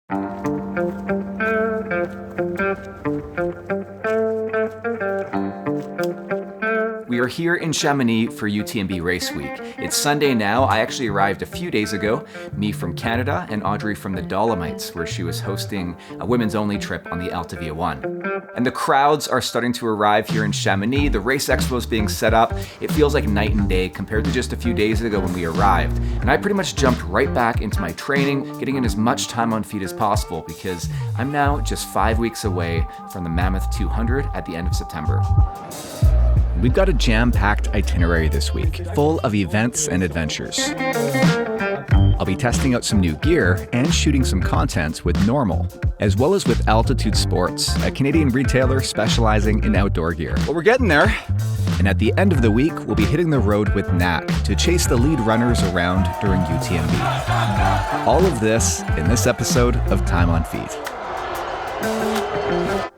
We are here in Chamonix for UTMB Race Week. It's Sunday now. I actually arrived a few days ago, me from Canada and AUDRÉE from the Dolomites, where she was hosting a women's only trip on the Alta Via 1. And the crowds are starting to arrive here in Chamonix. The race expo is being set up. It feels like night and day compared to just a few days ago when we arrived. And I pretty much jumped right back into my training, getting in as much time on feet as possible because I'm now just 5 weeks away from the Mammoth 200 at the end of September. We've got a jam-packed itinerary this week, full of events and adventures. I'll be testing out some new gear and shooting some content with Normal, as well as with Altitude Sports, a Canadian retailer specializing in outdoor gear. Well, we're getting there. And at the end of the week, we'll be hitting the road with Nat to chase the lead runners around during UTMB. All of this in this episode of Time on Feet.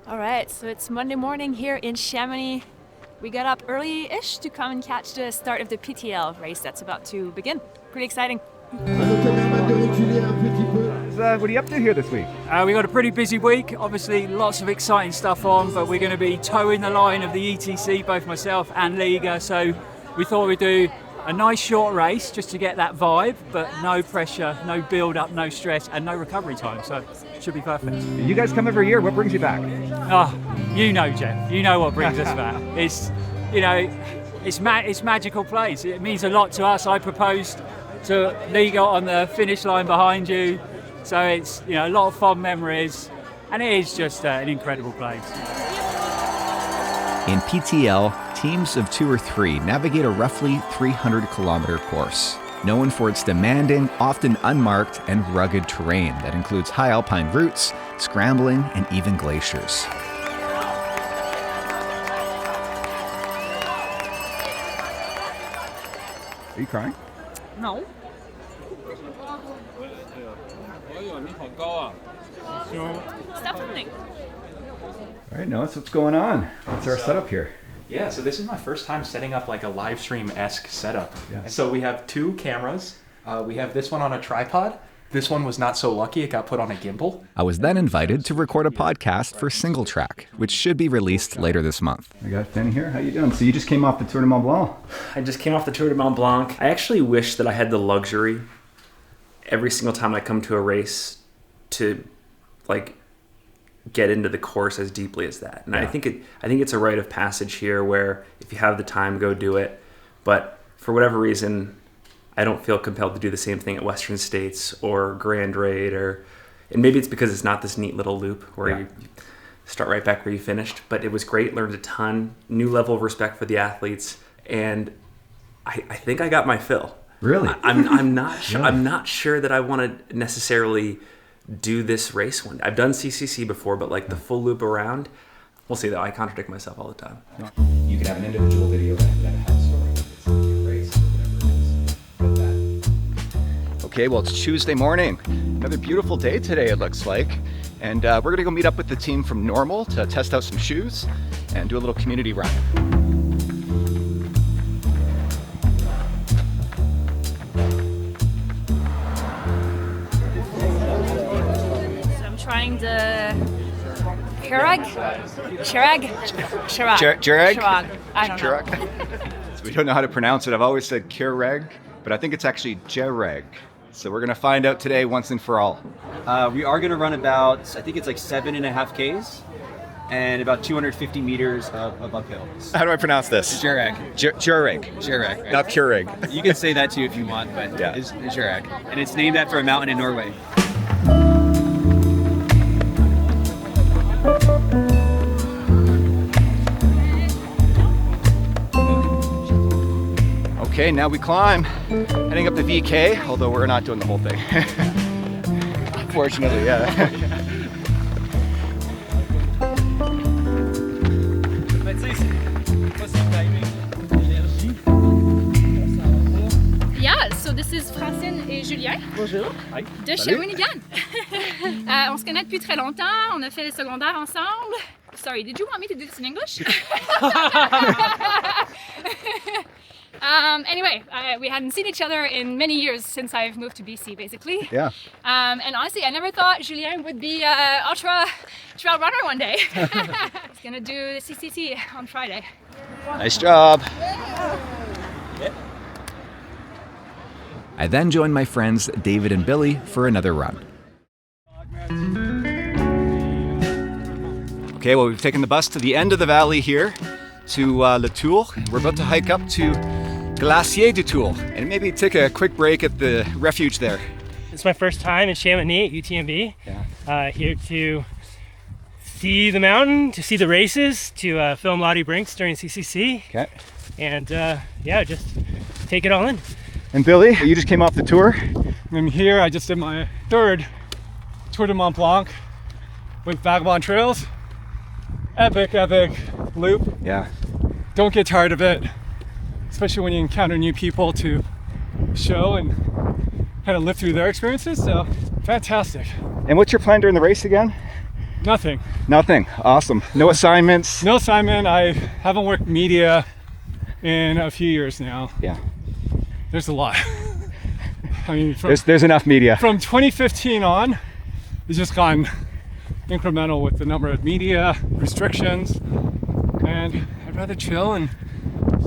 All right, so it's Monday morning here in Chamonix. We got up early-ish to come and catch the start of the PTL race that's about to begin. Pretty exciting. What are you up to here this week? We got a pretty busy week. Obviously, lots of exciting stuff on, but we're going to be towing the line of the ETC, both myself and Liga. So we thought we'd do a nice short race just to get that vibe, but no pressure, no build-up, no stress, and no recovery time. So it should be perfect. You guys come every year. What brings you back? Oh, you know, Jeff. You know what brings us back. It's, you know, it's magical place. It means a lot to us. I proposed to Liga on the finish line behind you. So it's, you know, a lot of fond memories, and it is just an incredible place. In PTL, teams of 2 or 3 navigate a roughly 300-kilometer course, known for its demanding, often unmarked, and rugged terrain that includes high alpine routes, scrambling, and even glaciers. Are you crying? No. Stop filming. All right, Noah, so what's going on? What's our setup here? Yeah, so this is my first time setting up like a live stream-esque setup. Yeah. So we have 2 cameras. We have this one on a tripod. This one was not so lucky, it got put on a gimbal. I was then invited to record a podcast for Single Track, which should be released later this month. I got Finn here. How you doing? So you just came off the Tour de Mont Blanc. I just came off the Tour de Mont Blanc. I actually wish that I had the luxury every single time I come to a race to like get into the course as deeply as that. And yeah. I think it's a rite of passage here where if you have the time, go do it. But for whatever reason, I don't feel compelled to do the same thing at Western States or Grand Raid, and maybe it's because it's not this neat little loop where you start right back where you finished. But it was great, learned a ton, new level of respect for the athletes, and I think I got my fill. Really? I'm not sure. I'm not sure that I want to necessarily do this race one. I've done CCC before, but like the full loop around, we'll see though. I contradict myself all the time. You can have an individual video that has a story. It's a race, whatever it is. Okay, well, it's Tuesday morning. Another beautiful day today, it looks like. And we're going to go meet up with the team from Normal to test out some shoes and do a little community run. Trying the Chirag? I don't know. So we don't know how to pronounce it. I've always said Keurig, but I think it's actually Jereg. So we're going to find out today once and for all. We are going to run about, I think it's like 7.5 Ks and about 250 meters of uphill. How do I pronounce this? Jereg. Jereg. Jereg. Not Keurig. You can say that too if you want, but yeah. It's Jereg. And it's named after a mountain in Norway. Okay, now we climb, heading up the VK, although we're not doing the whole thing. Unfortunately, yeah. Yeah, so this is Francine et Julien. Bonjour. De Shawinigan. On se connaît depuis très longtemps, on a fait le secondaire ensemble. Sorry, did you want me to do this in English? Anyway, we hadn't seen each other in many years since I've moved to BC, basically. Yeah. And honestly, I never thought Julien would be an ultra trail runner one day. He's gonna do the CCC on Friday. Nice job. I then joined my friends David and Billy for another run. Okay, well, we've taken the bus to the end of the valley here to Le Tour. We're about to hike up to Glacier du Tour and maybe take a quick break at the refuge there. It's my first time in Chamonix at UTMB. Yeah. Here to see the mountain, to see the races, to film Lottie Brinks during CCC. Okay. And yeah, just take it all in. And Billy, you just came off the tour. I'm here. I just did my 3rd Tour de Mont Blanc with Vagabond Trails. Epic loop. Yeah. Don't get tired of it, especially when you encounter new people to show and kind of live through their experiences. So fantastic. And what's your plan during the race again? Nothing. Nothing. Awesome. No assignments. No assignment. I haven't worked media in a few years now. Yeah. There's a lot. I mean, There's enough media. From 2015 on, it's just gone incremental with the number of media restrictions, and I'd rather chill and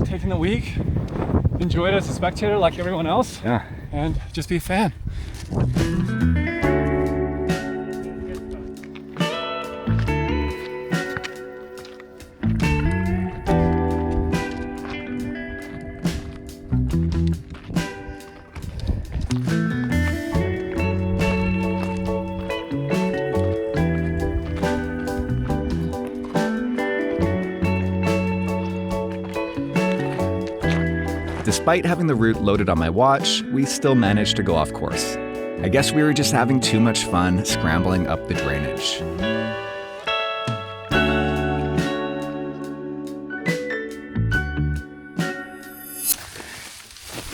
take in the week, enjoy it as a spectator like everyone else, Yeah. and just be a fan. Despite having the route loaded on my watch, we still managed to go off course. I guess we were just having too much fun scrambling up the drainage.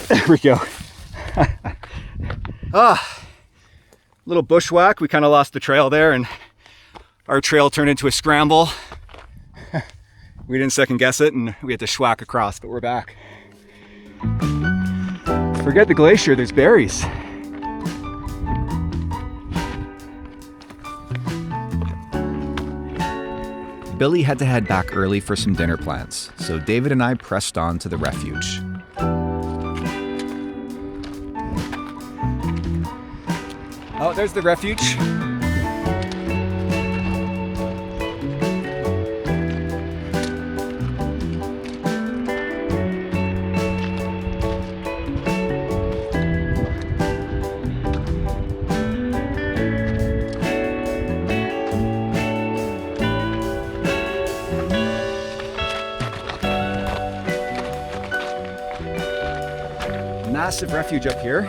There we go. Little bushwhack. We kind of lost the trail there, and our trail turned into a scramble. We didn't second guess it, and we had to schwack across, but we're back. Forget the glacier, there's berries. Billy had to head back early for some dinner plans, so David and I pressed on to the refuge. Oh, there's the refuge. Massive refuge up here.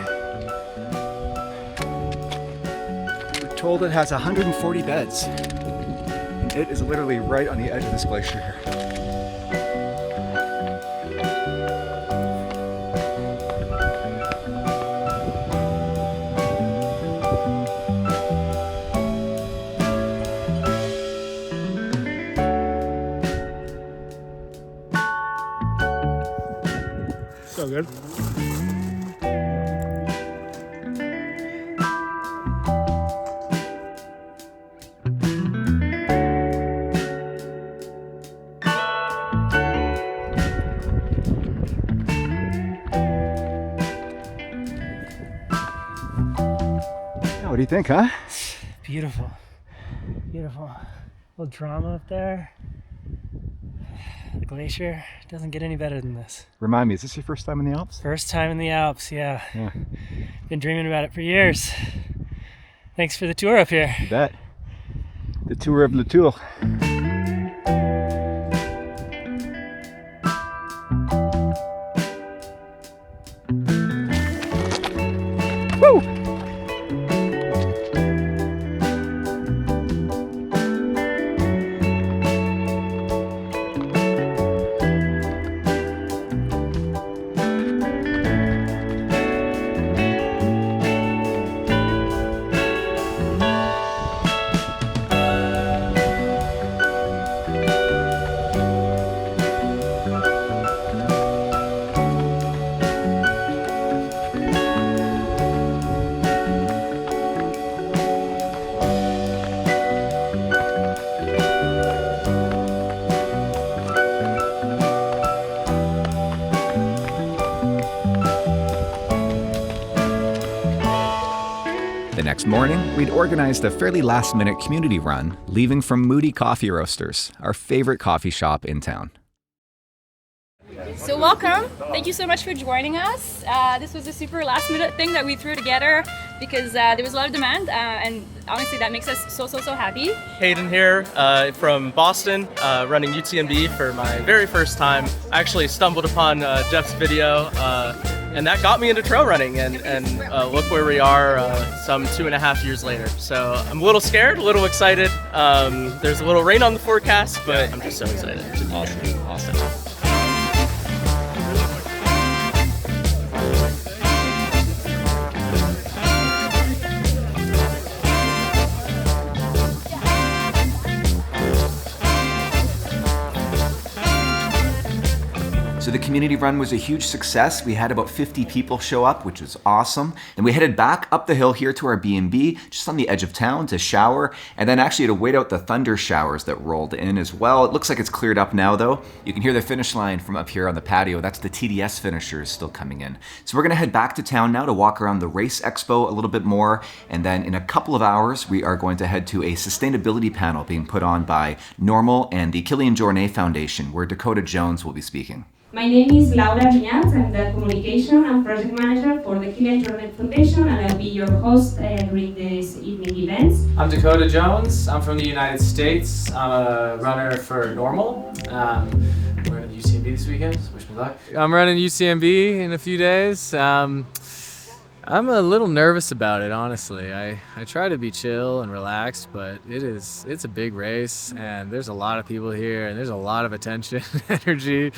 We're told it has 140 beds. And it is literally right on the edge of this glacier here. So good. What do you think, huh? Beautiful. Beautiful. A little drama up there. The glacier doesn't get any better than this. Remind me, is this your first time in the Alps? First time in the Alps, yeah. Yeah. Been dreaming about it for years. Thanks for the tour up here. You bet. The tour of Le Tour. Woo! morning, we'd organized a fairly last-minute community run, leaving from Moody Coffee Roasters, our favorite coffee shop in town. So welcome. Thank you so much for joining us. This was a super last minute thing that we threw together because there was a lot of demand and honestly that makes us so happy. Hayden here from Boston, running UTMB for my very first time. I actually stumbled upon Jeff's video and that got me into trail running and look where we are some 2.5 years later. So I'm a little scared, a little excited. There's a little rain on the forecast, but I'm just so excited. Awesome. So the community run was a huge success. We had about 50 people show up, which was awesome. Then we headed back up the hill here to our B&B, just on the edge of town to shower, and then actually to wait out the thunder showers that rolled in as well. It looks like it's cleared up now though. You can hear the finish line from up here on the patio. That's the TDS finishers still coming in. So we're gonna head back to town now to walk around the Race Expo a little bit more, and then in a couple of hours, we are going to head to a sustainability panel being put on by Normal and the Kilian Jornet Foundation, where Dakota Jones will be speaking. My name is Laura Viñas. I'm the Communication and Project Manager for the Kilian Jornet Foundation, and I'll be your host during this evening events. I'm Dakota Jones. I'm from the United States. I'm a runner for Normal. We're running UTMB this weekend, so wish me luck. I'm running UTMB in a few days. I'm a little nervous about it, honestly. I try to be chill and relaxed, but it's a big race and there's a lot of people here and there's a lot of attention, energy,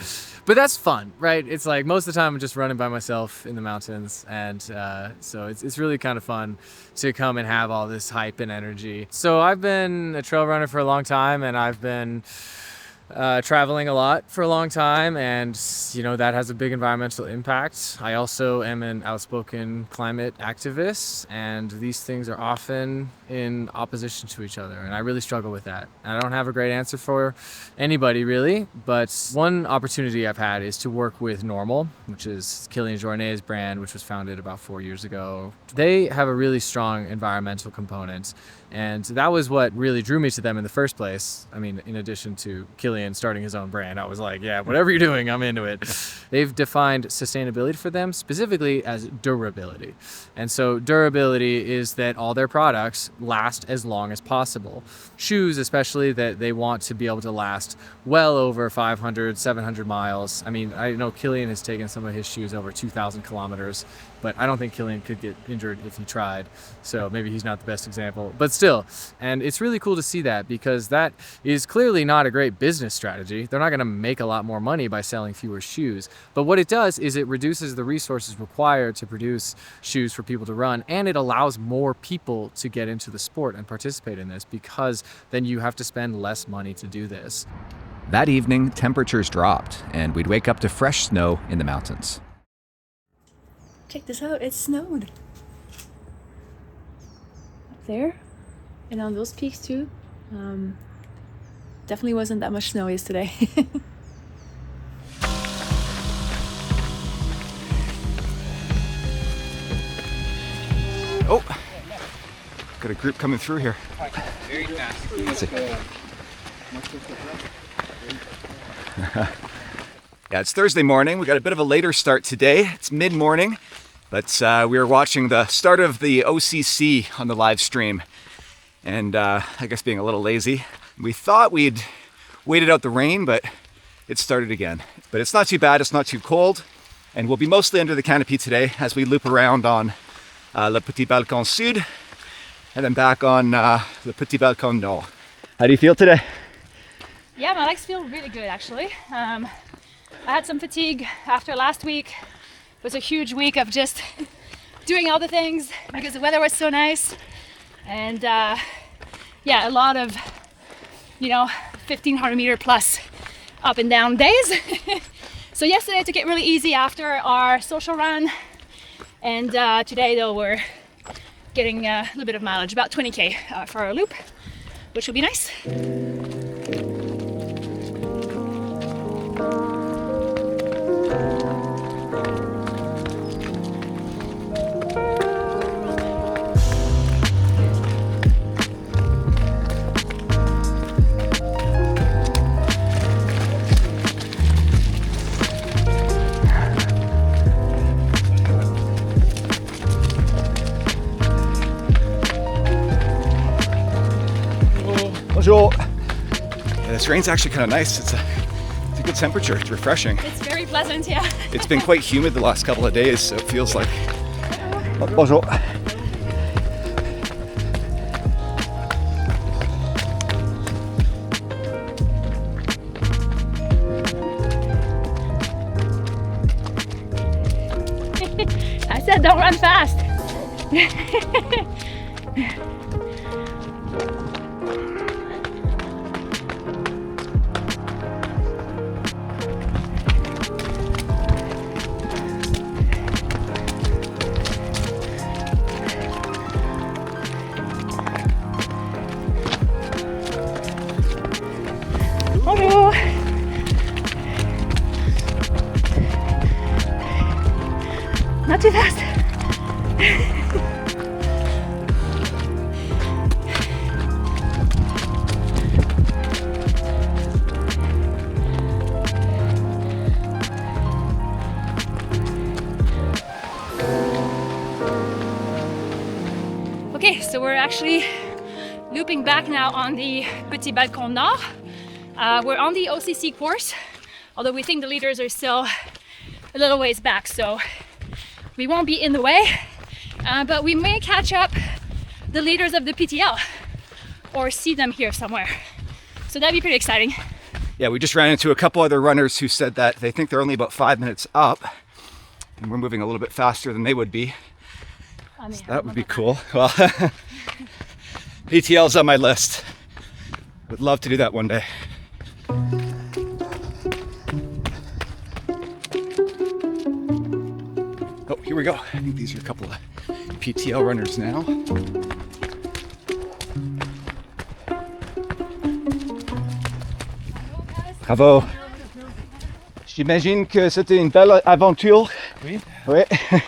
but that's fun, right? It's like most of the time I'm just running by myself in the mountains, and so it's really kind of fun to come and have all this hype and energy. So I've been a trail runner for a long time, and I've been traveling a lot for a long time, and that has a big environmental impact. I also am an outspoken climate activist, and these things are often in opposition to each other, and I really struggle with that. I don't have a great answer for anybody really, but one opportunity I've had is to work with Normal, which is Kilian Jornet's brand, which was founded about 4 years ago. They have a really strong environmental component, and that was what really drew me to them in the first place. I mean, in addition to Kilian starting his own brand, I was like, yeah, whatever you're doing, I'm into it. They've defined sustainability for them specifically as durability. And so durability is that all their products last as long as possible. Shoes, especially, that they want to be able to last well over 500, 700 miles. I mean, I know Kilian has taken some of his shoes over 2,000 kilometers, but I don't think Kilian could get injured if he tried. So maybe he's not the best example, but still. And it's really cool to see that, because that is clearly not a great business strategy. They're not gonna make a lot more money by selling fewer shoes. But what it does is it reduces the resources required to produce shoes for people to run, and it allows more people to get into the sport and participate in this, because then you have to spend less money to do this. That evening, temperatures dropped, and we'd wake up to fresh snow in the mountains. Check this out, it snowed. Up there, and on those peaks too. Definitely wasn't that much snow yesterday. Oh, got a group coming through here. Very fast. Let's see. Yeah, it's Thursday morning. We got a bit of a later start today. It's mid-morning, but we were watching the start of the OCC on the live stream, and I guess being a little lazy, we thought we'd waited out the rain, but it started again. But it's not too bad, it's not too cold, and we'll be mostly under the canopy today as we loop around on Le Petit Balcon Sud, and then back on Le Petit Balcon Nord. How do you feel today? Yeah, my legs feel really good actually. I had some fatigue after last week. It was a huge week of just doing all the things because the weather was so nice. And yeah, a lot of, 1,500 meter plus up and down days. So yesterday I took it really easy after our social run. And today though we're getting a little bit of mileage, about 20K for our loop, which will be nice. Bonjour. Yeah, this rain's actually kind of nice. It's a good temperature. It's refreshing. It's very pleasant, yeah. It's been quite humid the last couple of days, so it feels like... Bonjour. I said don't run fast. Bonjour. Not too fast. Okay, so we're actually looping back now on the Petit Balcon Nord. We're on the OCC course, although we think the leaders are still a little ways back, so we won't be in the way, but we may catch up the leaders of the PTL or see them here somewhere. So that'd be pretty exciting. Yeah, we just ran into a couple other runners who said that they think they're only about 5 minutes up, and we're moving a little bit faster than they would be. So that would be cool. Well, PTL's on my list. Would love to do that one day. Oh, here we go. I think these are a couple of PTL runners now. Bravo. J'imagine que c'était une belle aventure. Oui. Oui.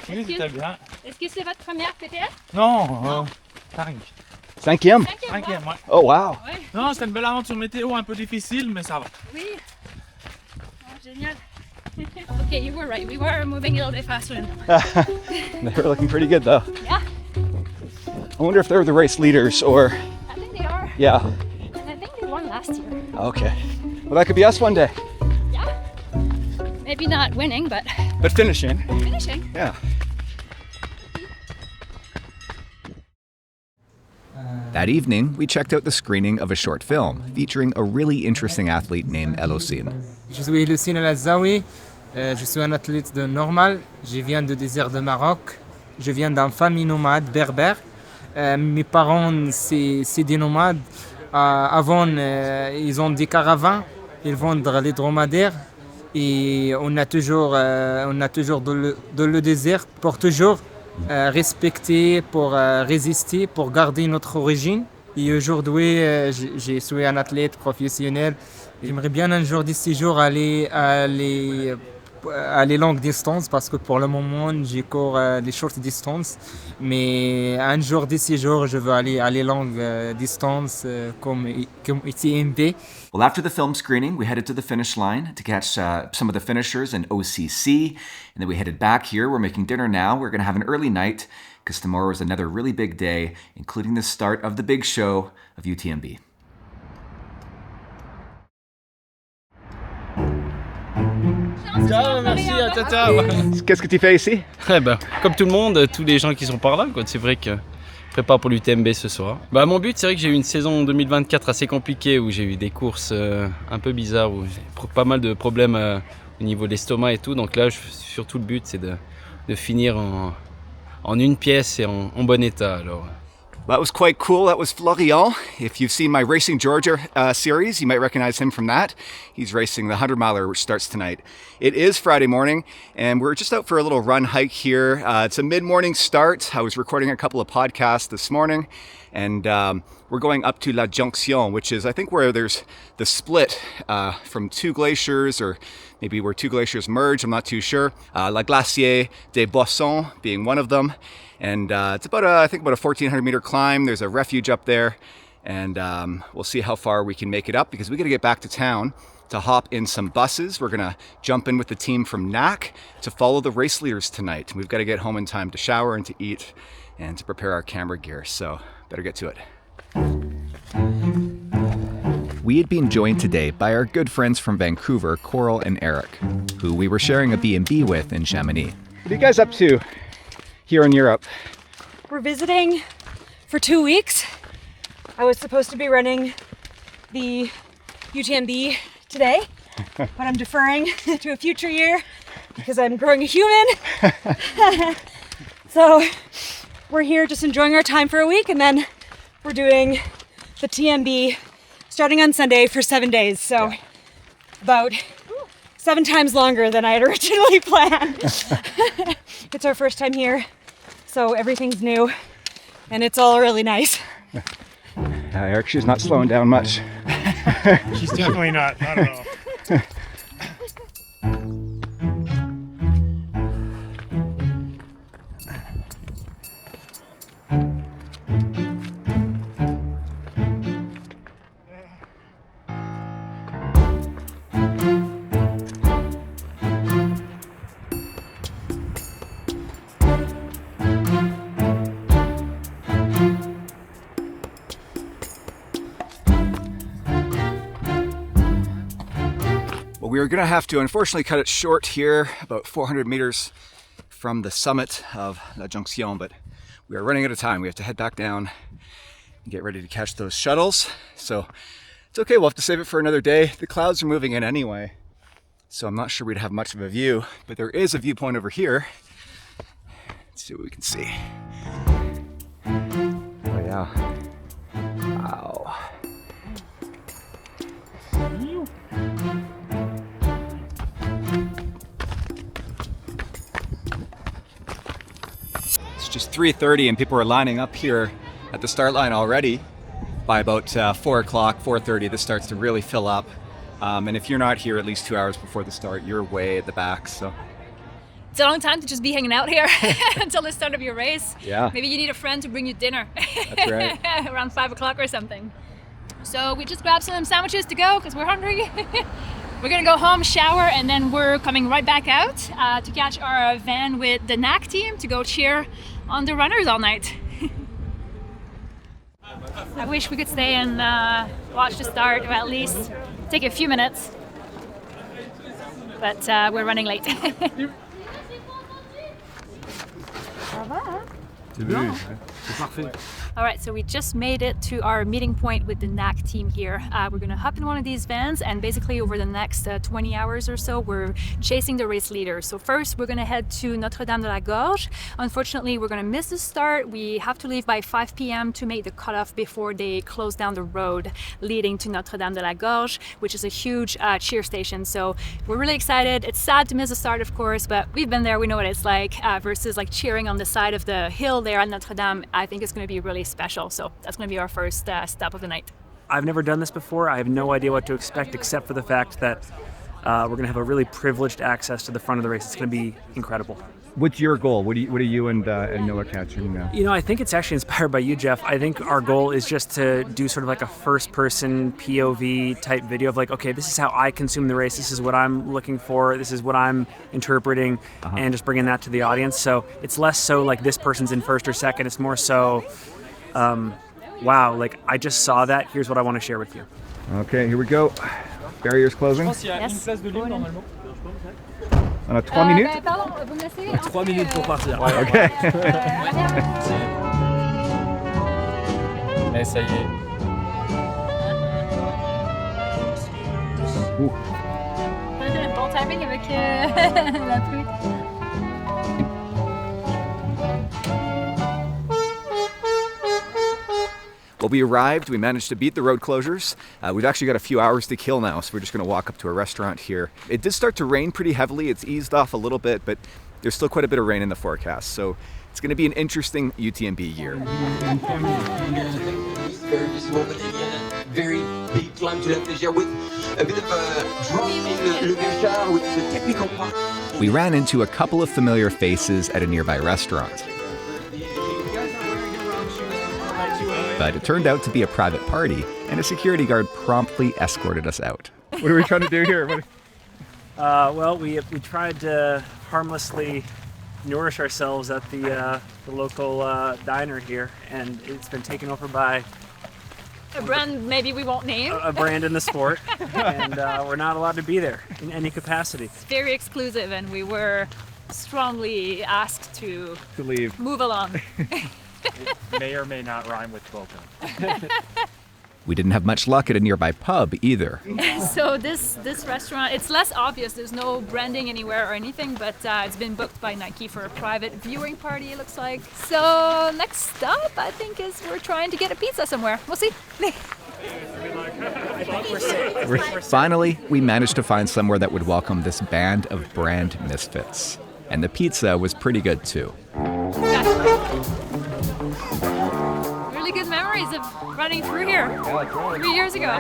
Oui, c'était bien. Est-ce que c'est votre première PTL? Non, 5. Cinquième? Cinquième, ouais. Oh wow. Ouais. Non, c'était une belle aventure météo, un peu difficile, mais ça va. Oui. Oh, génial. Okay, you were right. We were moving a little bit faster. They were looking pretty good though. Yeah. I wonder if they're the race leaders or... I think they are. Yeah. And I think they won last year. Okay. Well, that could be us one day. Yeah. Maybe not winning, but finishing. Finishing. Yeah. That evening, we checked out the screening of a short film featuring a really interesting athlete named Elocine. Je suis Elocine El-Azaoui, je suis un athlète de normal, je viens du désert de Maroc, je viens d'une famille nomade berbère. Mes parents, c'est des nomades. Avant, ils ont des caravanes, ils vendent les dromadaires. Et on a toujours dans le désert pour toujours respecter, pour résister, pour garder notre origine. Et aujourd'hui, je suis un athlète professionnel. J'aimerais bien un jour de ces jours aller longue distance parce que pour le moment, je cours des short distances. Mais un jour de ces jours, je veux aller longue distance comme UTMB. Well, after the film screening, we headed to the finish line to catch some of the finishers in OCC. And then we headed back here. We're making dinner now. We're going to have an early night because tomorrow is another really big day, including the start of the big show of UTMB. Ciao, merci, ciao, ciao. Qu'est-ce que tu fais ici? Comme tout le monde, tous les gens qui sont par là, quoi. C'est vrai que je prépare pour l'UTMB ce soir. Mon but, c'est vrai que j'ai eu une saison 2024 assez compliquée où j'ai eu des courses un peu bizarres, où j'ai pas mal de problèmes au niveau de l'estomac et tout. Donc là, surtout le but, c'est de finir en une pièce et en bon état. Alors. That was quite cool. That was Florian. If you've seen my Racing Georgia series, you might recognize him from that. He's racing the 100-miler, which starts tonight. It is Friday morning, and we're just out for a little run hike here. It's a mid-morning start. I was recording a couple of podcasts this morning, and we're going up to La Jonction, which is, I think, where there's the split from two glaciers, or maybe where two glaciers merge, I'm not too sure. La Glacier des Boissons being one of them. And it's about I think about a 1,400 meter climb. There's a refuge up there, and we'll see how far we can make it up because we got to get back to town to hop in some buses. We're gonna jump in with the team from NAC to follow the race leaders tonight. We've got to get home in time to shower and to eat and to prepare our camera gear. So better get to it. we had been joined today by our good friends from Vancouver, Coral and Eric, who we were sharing a B&B with in Chamonix. What are you guys up to here in Europe? We're visiting for 2 weeks. I was supposed to be running the UTMB today, but I'm deferring to a future year because I'm growing a human. So we're here just enjoying our time for a week, and then we're doing the TMB starting on Sunday for 7 days. So about 7 times longer than I had originally planned. It's our first time here, so everything's new and it's all really nice. Eric, she's not slowing down much. She's definitely not at all. Well, we are going to have to unfortunately cut it short here, about 400 meters from the summit of La Jonction, but we are running out of time. We have to head back down and get ready to catch those shuttles. So it's okay, we'll have to save it for another day. The clouds are moving in anyway, so I'm not sure we'd have much of a view, but there is a viewpoint over here. Let's see what we can see. Oh yeah. Wow. It's just 3:30 and people are lining up here at the start line already. By about 4 o'clock, 4:30, this starts to really fill up. And if you're not here at least 2 hours before the start, you're way at the back. So It's a long time to just be hanging out here until the start of your race. Yeah. Maybe you need a friend to bring you dinner. That's right. Around 5 o'clock or something. So we just grabbed some sandwiches to go because we're hungry. We're gonna go home, shower, and then we're coming right back out to catch our van with the NAC team to go cheer on the runners all night. I wish we could stay and watch the start, or at least take a few minutes. But we're running late. All right, so we just made it to our meeting point with the NAC team here. We're gonna hop in one of these vans, and basically over the next 20 hours or so, we're chasing the race leader. So first, we're gonna head to Notre-Dame de la Gorge. Unfortunately, we're gonna miss the start. We have to leave by 5 p.m. to make the cutoff before they close down the road leading to Notre-Dame de la Gorge, which is a huge cheer station. So we're really excited. It's sad to miss the start, of course, but we've been there, we know what it's like, versus like cheering on the side of the hill there at Notre-Dame. I think it's gonna be really special. So that's going to be our first stop of the night. I've never done this before. I have no idea what to expect except for the fact that we're going to have a really privileged access to the front of the race. It's going to be incredible. what's your goal? What are you and Noah catching now? You know, I think it's actually inspired by you, Jeff. I think our goal is just to do sort of like a first-person POV type video of like, okay, this is how I consume the race. This is what I'm looking for. This is what I'm interpreting, and just bringing that to the audience. So it's less so like this person's in first or second. It's more so, wow, like I just saw that. Here's what I want to share with you. Okay, here we go. Barriers closing. Yes. On a 3 minutes? Pardon, vous me laissez 3 minutes pour partir. Okay. Et ça y est. Bon timing avec la pluie. Well, we arrived, we managed to beat the road closures. We've actually got a few hours to kill now, so we're just gonna walk up to a restaurant here. It did start to rain pretty heavily. It's eased off a little bit, but there's still quite a bit of rain in the forecast. So it's gonna be an interesting UTMB year. Very visible, but a very big climb to La Flégère with a bit of a drop in Le Gachard with the technical part. We ran into a couple of familiar faces at a nearby restaurant. But it turned out to be a private party, and a security guard promptly escorted us out. What are we trying to do here? Well, we tried to harmlessly nourish ourselves at the local diner here, and it's been taken over by A brand maybe we won't name. A brand in the sport, and we're not allowed to be there in any capacity. It's very exclusive, and we were strongly asked to leave. Move along. It may or may not rhyme with Boca. We didn't have much luck at a nearby pub either. So this restaurant, it's less obvious. There's no branding anywhere or anything, but it's been booked by Nike for a private viewing party, it looks like. So next stop, I think, is we're trying to get a pizza somewhere. We'll see. Finally, we managed to find somewhere that would welcome this band of brand misfits. And the pizza was pretty good too. Really good memories of running through here 3 years ago.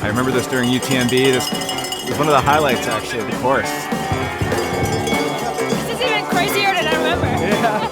I remember this during UTMB. This was one of the highlights, actually, of the course. This is even crazier than I remember. Yeah.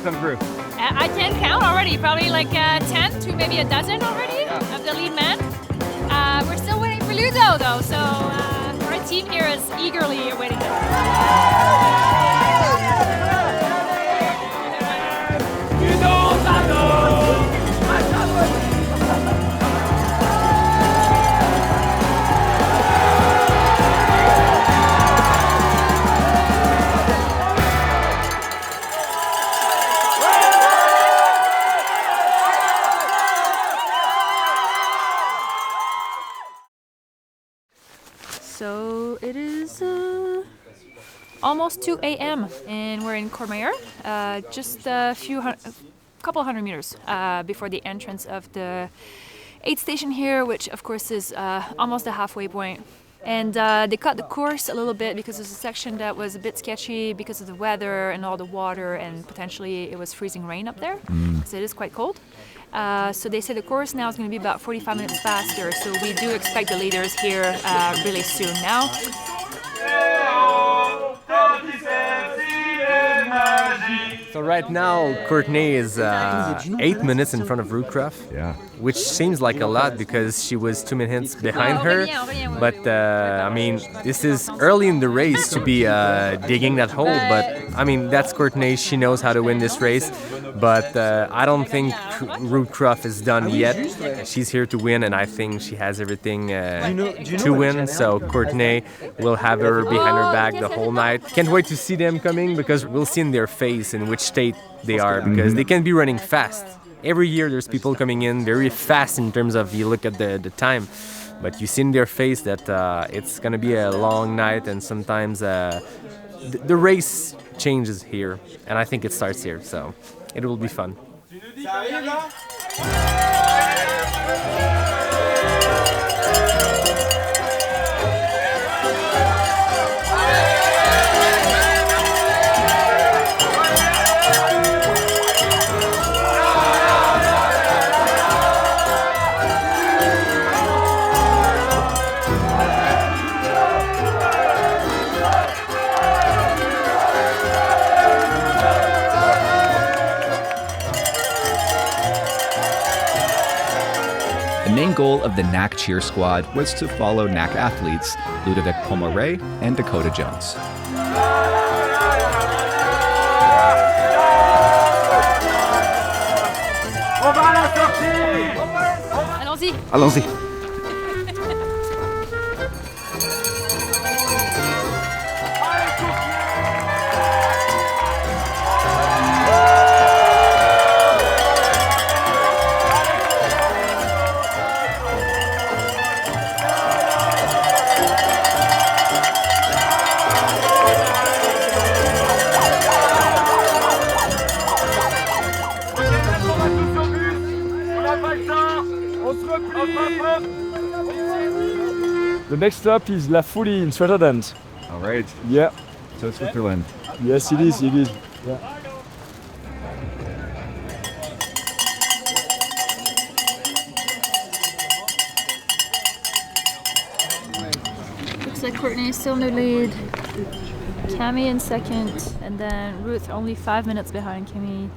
Come through. I can't count already, probably like 10 to maybe a dozen already of the lead men. We're still waiting for Ludo though, so our team here is eagerly awaiting him. So it is almost 2 a.m. and we're in Courmayeur, just a couple hundred meters before the entrance of the aid station here, which of course is almost the halfway point. And they cut the course a little bit because there's a section that was a bit sketchy because of the weather and all the water, and potentially it was freezing rain up there, so it is quite cold. So they say the course now is going to be about 45 minutes faster, so we do expect the leaders here really soon now. So right now, Courtney is 8 minutes in front of Rootcroft, which seems like a lot because she was 2 minutes behind her. But I mean, this is early in the race to be digging that hole. But I mean, that's Courtney. She knows how to win this race. But I don't think Rootcroft is done yet. She's here to win, and I think she has everything to win. So Courtney will have her behind her back the whole night. Can't wait to see them coming because we'll see in their face in which state they are, because they can be running fast. Every year there's people coming in very fast in terms of you look at the time, but you see in their face that it's gonna be a long night, and sometimes the race changes here, and I think it starts here, so it will be fun. The main goal of the NAC cheer squad was to follow NAC athletes Ludovic Pomeray and Dakota Jones. Allons-y. Allons-y. The next stop is La Foulie in Switzerland. All right. Yeah. So Switzerland. Yes, it is. It is. Yeah. Looks like Courtney is still in the lead. Cami in second, and then Ruth only 5 minutes behind Cami.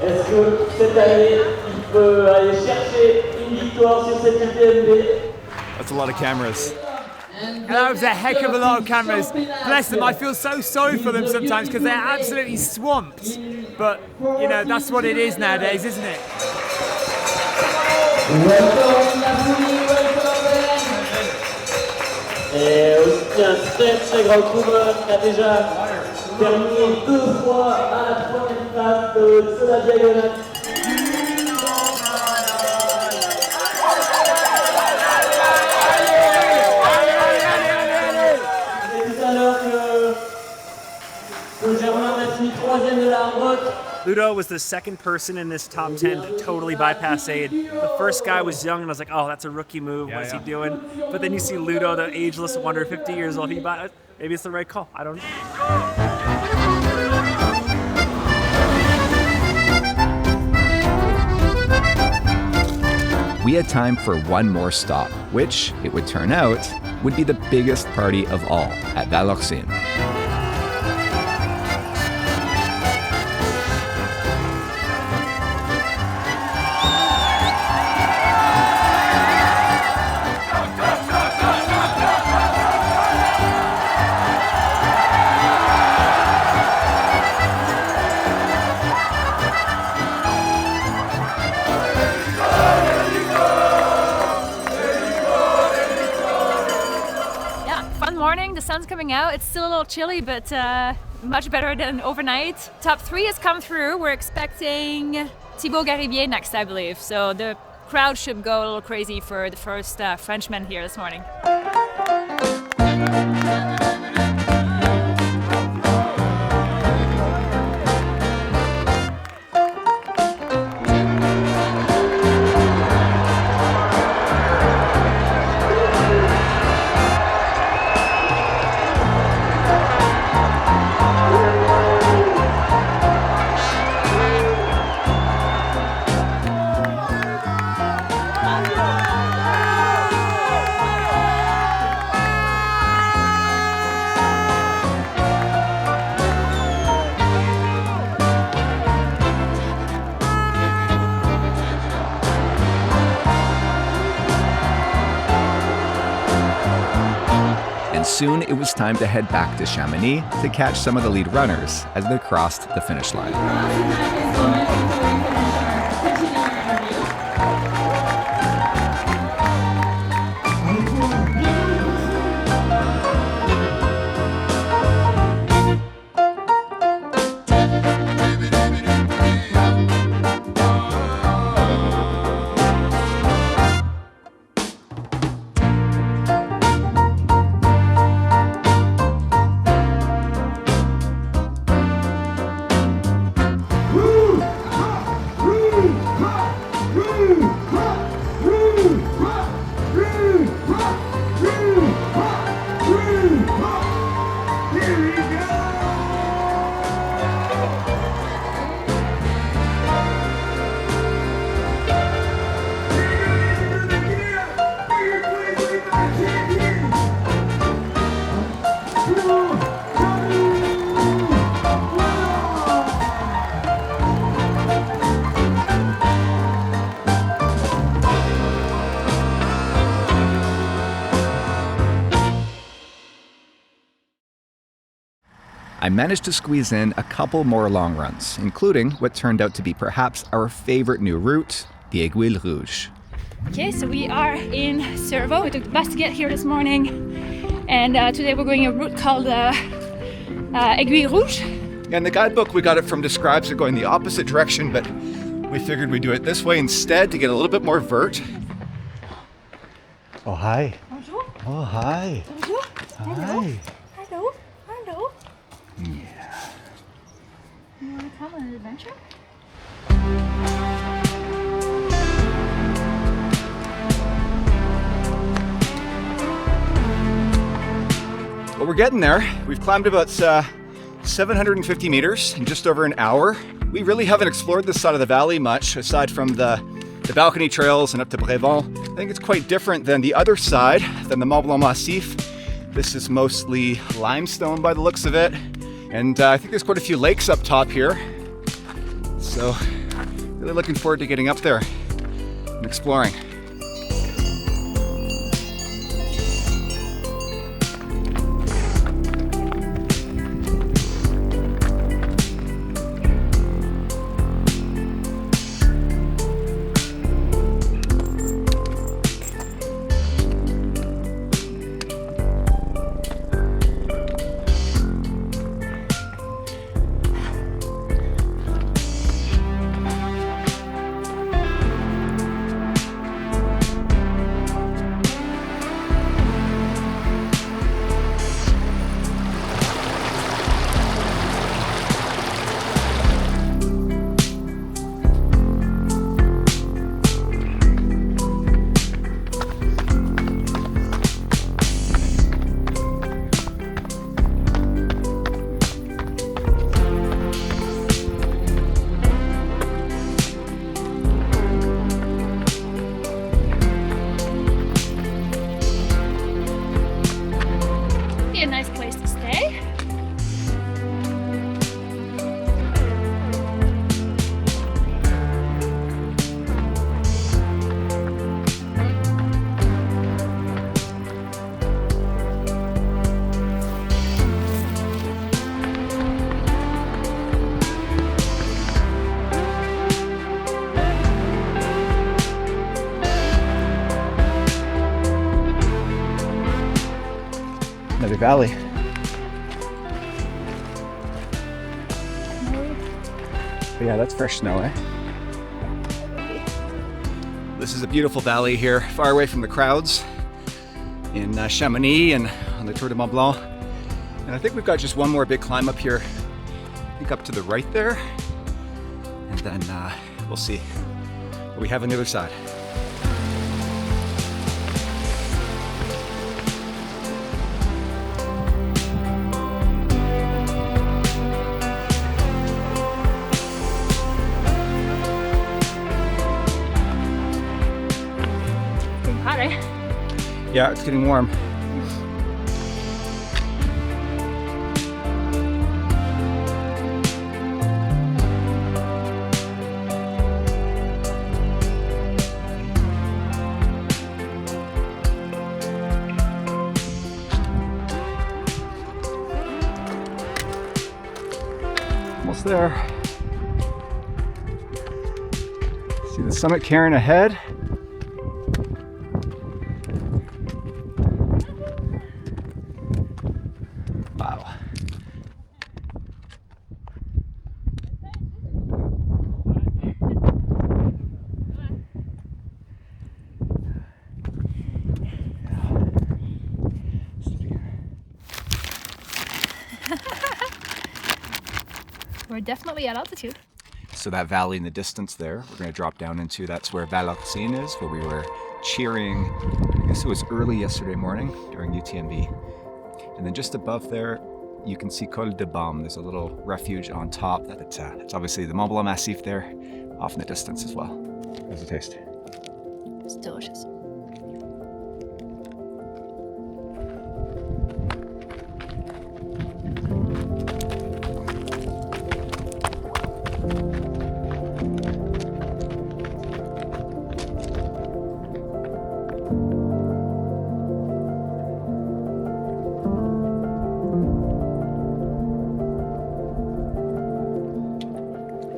Est-ce que cette année, il peut aller chercher une victoire sur cette UTMB? That's a lot of cameras. That was a heck of a lot of cameras. Bless them, I feel so sorry for them sometimes because they're absolutely swamped. But, you know, that's what it is nowadays, isn't it? Welcome La Foulie, welcome. Et aussi un très grand coureur qui a déjà terminé 2 fois à la 3e place de la diagonale. Ludo was the second person in this top 10 to totally bypass Aid. The first guy was young, and I was like, oh, that's a rookie move. What is he doing? But then you see Ludo, the ageless wonder, 50 years old. Maybe it's the right call. I don't know. We had time for one more stop, which, it would turn out, would be the biggest party of all at Vallorcine. Morning, the sun's coming out. It's still a little chilly, but much better than overnight. Top 3 has come through. We're expecting Thibaut Garibier next, I believe. So the crowd should go a little crazy for the first Frenchman here this morning. And soon it was time to head back to Chamonix to catch some of the lead runners as they crossed the finish line. I managed to squeeze in a couple more long runs, including what turned out to be perhaps our favorite new route, the Aiguille Rouge. Okay, so we are in Cerveau. We took the bus to get here this morning, and today we're going a route called Aiguille Rouge. And the guidebook, we got it from describes it going the opposite direction, but we figured we'd do it this way instead to get a little bit more vert. Oh, hi. Bonjour. Oh, hi. Bonjour. Hi. Hello. Hello. Yeah. You want to come on an adventure? Well, we're getting there. We've climbed about 750 meters in just over an hour. We really haven't explored this side of the valley much, aside from the balcony trails and up to Brévent. I think it's quite different than the other side, than the Mont Blanc Massif. This is mostly limestone by the looks of it. And I think there's quite a few lakes up top here. So, really looking forward to getting up there and exploring. A nice place to stay. Another valley. But yeah, that's fresh snow, eh? This is a beautiful valley here, far away from the crowds in Chamonix and on the Tour de Mont Blanc. And I think we've got just one more big climb up here, I think up to the right there. And then we'll see what we have on the other side. Hot, eh? Yeah, it's getting warm. Almost there. See the summit cairn ahead. Wow. We're definitely at altitude. So that valley in the distance there, we're going to drop down into, that's where Val Orsine is, where we were cheering, I guess it was early yesterday morning during UTMB. And then just above there, you can see Col de Baume. There's a little refuge on top. It's obviously the Mont Blanc Massif there, off in the distance as well. How's it taste? It's delicious.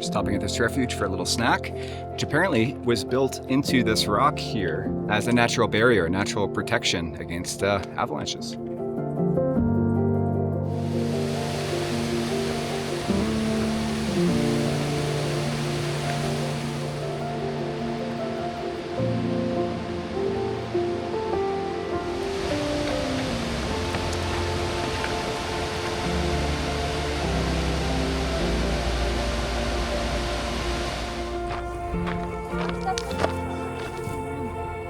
Stopping at this refuge for a little snack, which apparently was built into this rock here as a natural barrier, natural protection against avalanches.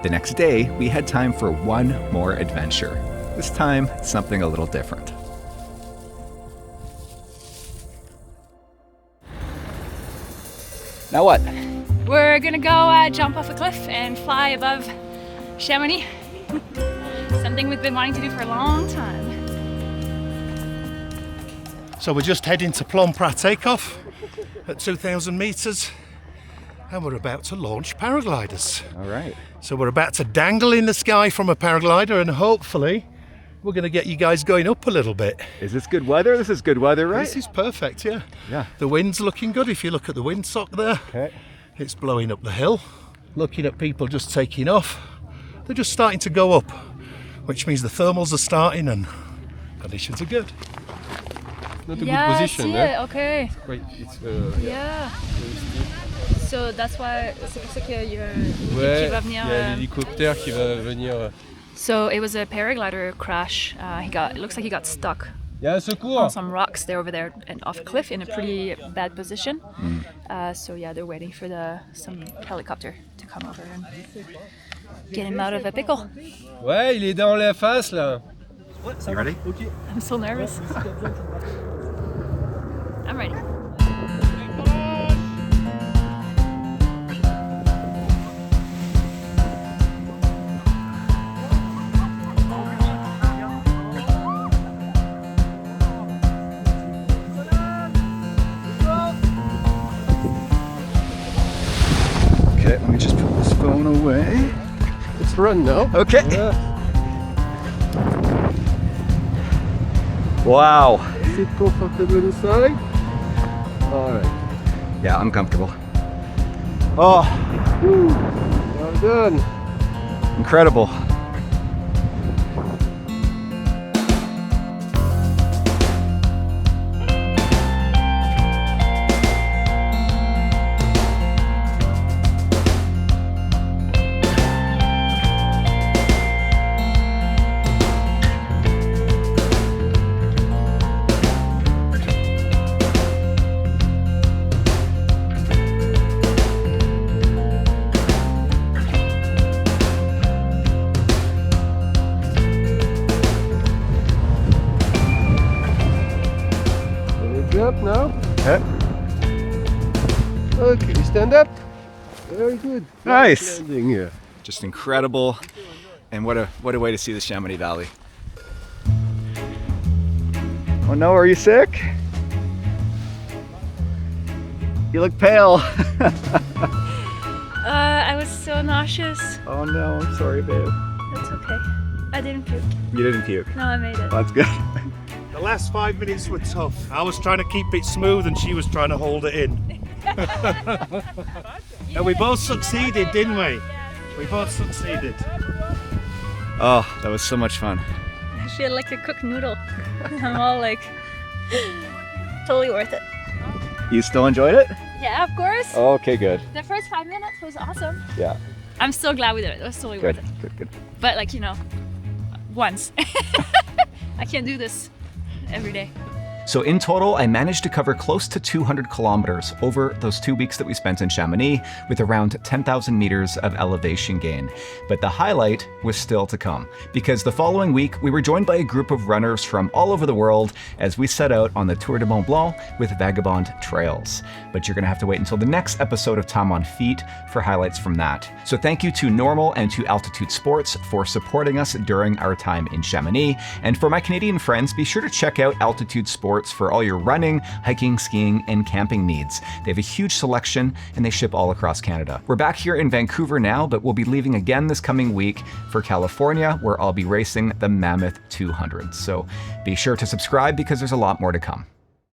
The next day, we had time for one more adventure. This time, something a little different. Now what? We're gonna go jump off a cliff and fly above Chamonix. Something we've been wanting to do for a long time. So we're just heading to Plan-Prat takeoff at 2,000 meters, and we're about to launch paragliders. All right. So we're about to dangle in the sky from a paraglider, and hopefully we're going to get you guys going up a little bit. Is this good weather? This is good weather, right? This is perfect, yeah. Yeah. The wind's looking good. If you look at the windsock there, okay. It's blowing up the hill. Looking at people just taking off. They're just starting to go up, which means the thermals are starting and conditions are good. Not a Yeah, good position, I see it. Okay. Right, it's Yeah. So that's why c'est pour ça qu'il y a Ouais, qui va venir. il y a l'hélicoptère qui va venir. So it was a paraglider crash. It looks like he got stuck Il y a un secours. on some rocks. They're over there and off a cliff in a pretty bad position. So yeah, they're waiting for some helicopter to come over and get him out of a pickle. Ouais, il est dans la face là. You ready? I'm so nervous. I'm ready. Okay, let me just put this phone away. Let's run now. Okay. Yeah. Wow. Sit comfortable inside. All right. Yeah, I'm comfortable. Oh. Woo. Well done. Incredible. Up now. Okay. Okay, stand up. Very good. Nice. Landing here. Just incredible. And what a way to see the Chamonix Valley. Oh no, are you sick? You look pale. I was so nauseous. Oh no, I'm sorry, babe. That's okay. I didn't puke. You didn't puke. No, I made it. That's good. The last 5 minutes were tough. I was trying to keep it smooth and she was trying to hold it in. And we both succeeded, didn't we? We both succeeded. Oh, that was so much fun. I feel like a cooked noodle. I'm all like, totally worth it. You still enjoyed it? Yeah, of course. Okay, good. The first 5 minutes was awesome. Yeah. I'm so glad we did it. It was totally Good, worth it. good. But like, once. I can't do this every day. So in total, I managed to cover close to 200 kilometers over those 2 weeks that we spent in Chamonix, with around 10,000 meters of elevation gain. But the highlight was still to come, because the following week, we were joined by a group of runners from all over the world as we set out on the Tour de Mont Blanc with Vagabond Trails. But you're gonna have to wait until the next episode of Time on Feet for highlights from that. So thank you to Normal and to Altitude Sports for supporting us during our time in Chamonix. And for my Canadian friends, be sure to check out Altitude Sports for all your running, hiking, skiing, and camping needs. They have a huge selection and they ship all across Canada. We're back here in Vancouver now, but we'll be leaving again this coming week for California, where I'll be racing the Mammoth 200. So be sure to subscribe because there's a lot more to come.